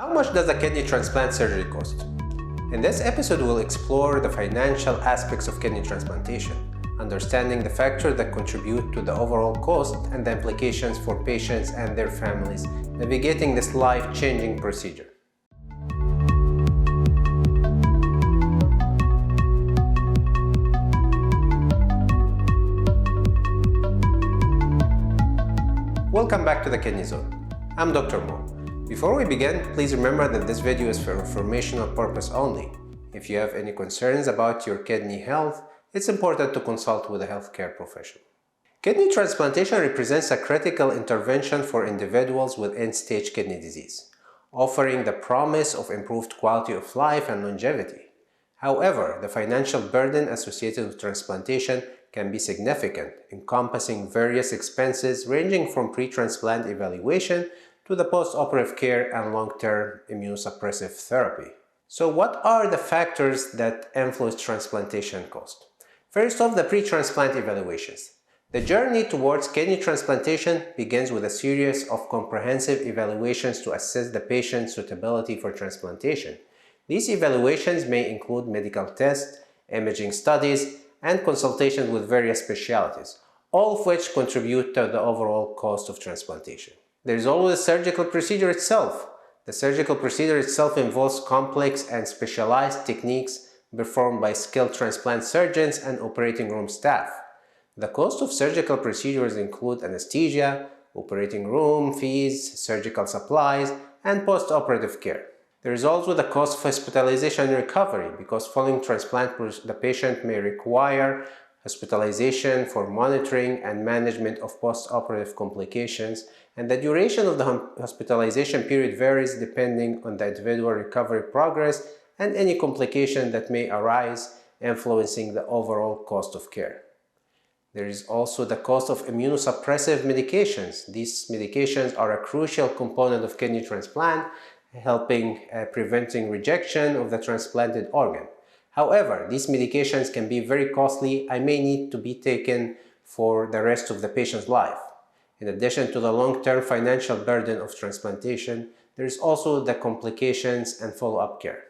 How much does a kidney transplant surgery cost? In this episode, we'll explore the financial aspects of kidney transplantation, understanding the factors that contribute to the overall cost and the implications for patients and their families navigating this life-changing procedure. Welcome back to the Kidney Zone. I'm Dr. Mo. Before we begin, please remember that this video is for informational purpose only. If you have any concerns about your kidney health, it's important to consult with a healthcare professional. Kidney transplantation represents a critical intervention for individuals with end-stage kidney disease, offering the promise of improved quality of life and longevity. However, the financial burden associated with transplantation can be significant, encompassing various expenses ranging from pre-transplant evaluation to the post-operative care and long-term immunosuppressive therapy. So what are the factors that influence transplantation cost? First off, the pre-transplant evaluations. The journey towards kidney transplantation begins with a series of comprehensive evaluations to assess the patient's suitability for transplantation. These evaluations may include medical tests, imaging studies, and consultations with various specialties, all of which contribute to the overall cost of transplantation. There is always the surgical procedure itself. The surgical procedure itself involves complex and specialized techniques performed by skilled transplant surgeons and operating room staff. The cost of surgical procedures include anesthesia, operating room fees, surgical supplies, and post-operative care. There is also the cost of hospitalization and recovery, because following transplant, the patient may require hospitalization for monitoring and management of post-operative complications, and the duration of the hospitalization period varies depending on the individual recovery progress and any complication that may arise, influencing the overall cost of care. There is also the cost of immunosuppressive medications. These medications are a crucial component of kidney transplant, helping preventing rejection of the transplanted organ. However, these medications can be very costly and may need to be taken for the rest of the patient's life. In addition to the long-term financial burden of transplantation, there is also the complications and follow-up care.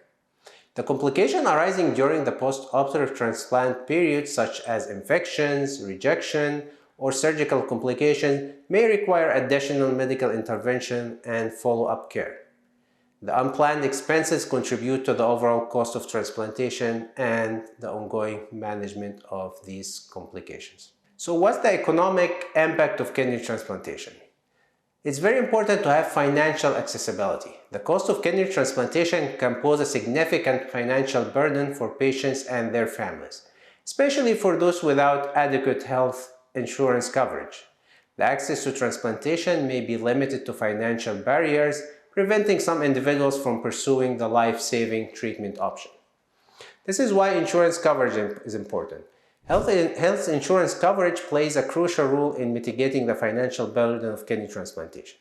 The complications arising during the post-operative transplant period, such as infections, rejection, or surgical complications, may require additional medical intervention and follow-up care. The unplanned expenses contribute to the overall cost of transplantation and the ongoing management of these complications. So what's the economic impact of kidney transplantation? It's very important to have financial accessibility. The cost of kidney transplantation can pose a significant financial burden for patients and their families, especially for those without adequate health insurance coverage. The access to transplantation may be limited to financial barriers, preventing some individuals from pursuing the life-saving treatment option. This is why insurance coverage is important. Health insurance coverage plays a crucial role in mitigating the financial burden of kidney transplantation.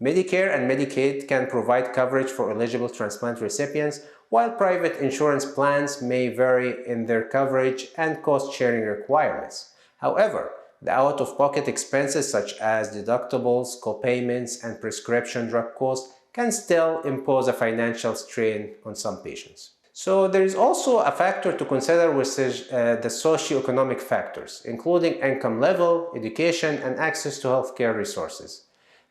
Medicare and Medicaid can provide coverage for eligible transplant recipients, while private insurance plans may vary in their coverage and cost-sharing requirements. However, the out-of-pocket expenses such as deductibles, copayments, and prescription drug costs can still impose a financial strain on some patients. So there is also a factor to consider, which is the socioeconomic factors, including income level, education, and access to healthcare resources.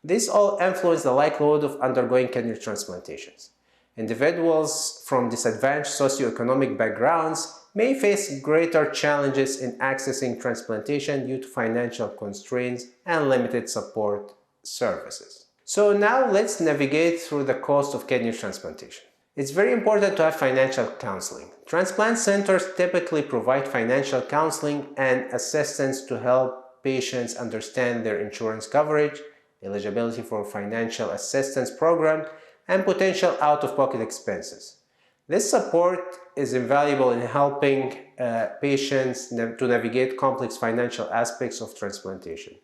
These all influence the likelihood of undergoing kidney transplantations. Individuals from disadvantaged socioeconomic backgrounds may face greater challenges in accessing transplantation due to financial constraints and limited support services. So now let's navigate through the cost of kidney transplantation. It's very important to have financial counseling. Transplant centers typically provide financial counseling and assistance to help patients understand their insurance coverage, eligibility for financial assistance program, and potential out-of-pocket expenses. This support is invaluable in helping patients to navigate complex financial aspects of transplantation.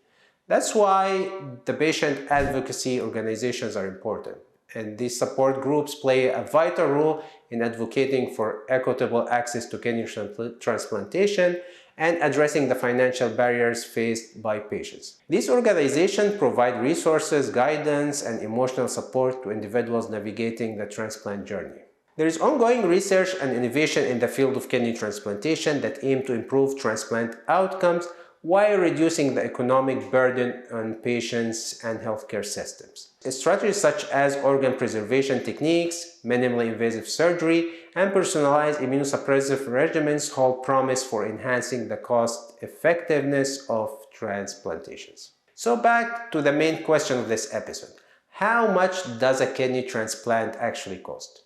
That's why the patient advocacy organizations are important, and these support groups play a vital role in advocating for equitable access to kidney transplantation and addressing the financial barriers faced by patients. These organizations provide resources, guidance, and emotional support to individuals navigating the transplant journey. There is ongoing research and innovation in the field of kidney transplantation that aim to improve transplant outcomes while reducing the economic burden on patients and healthcare systems. Strategies such as organ preservation techniques, minimally invasive surgery, and personalized immunosuppressive regimens hold promise for enhancing the cost effectiveness of transplantations. So back to the main question of this episode. How much does a kidney transplant actually cost?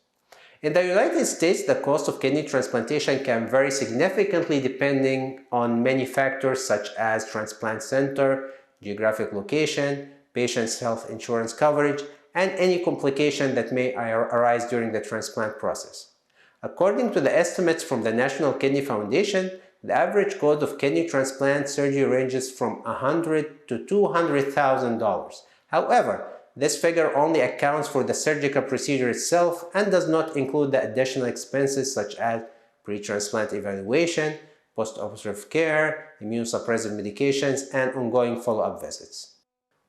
In the United States, the cost of kidney transplantation can vary significantly depending on many factors such as transplant center, geographic location, patient's health insurance coverage, and any complication that may arise during the transplant process. According to the estimates from the National Kidney Foundation, the average cost of kidney transplant surgery ranges from $100,000 to $200,000. However, this figure only accounts for the surgical procedure itself and does not include the additional expenses such as pre-transplant evaluation, post-operative care, immunosuppressive medications, and ongoing follow-up visits.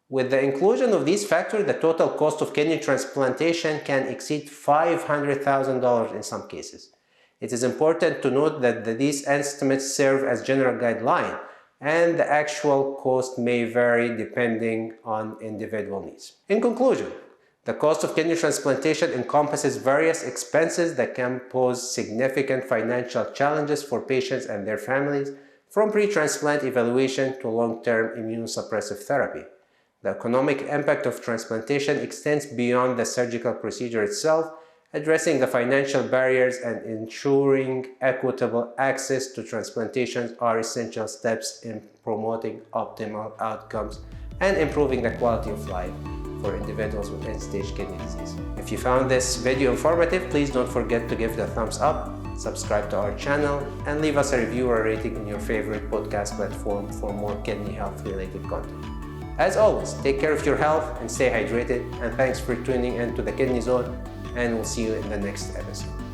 With the inclusion of these factors, the total cost of kidney transplantation can exceed $500,000 in some cases. It is important to note that these estimates serve as general guidelines, and the actual cost may vary depending on individual needs. In conclusion, the cost of kidney transplantation encompasses various expenses that can pose significant financial challenges for patients and their families, from pre-transplant evaluation to long-term immunosuppressive therapy. The economic impact of transplantation extends beyond the surgical procedure itself. Addressing the financial barriers and ensuring equitable access to transplantations are essential steps in promoting optimal outcomes and improving the quality of life for individuals with end-stage kidney disease. If you found this video informative, please don't forget to give it a thumbs up, subscribe to our channel, and leave us a review or rating in your favorite podcast platform for more kidney health-related content. As always, take care of your health and stay hydrated, and thanks for tuning in to the Kidney Zone, and we'll see you in the next episode.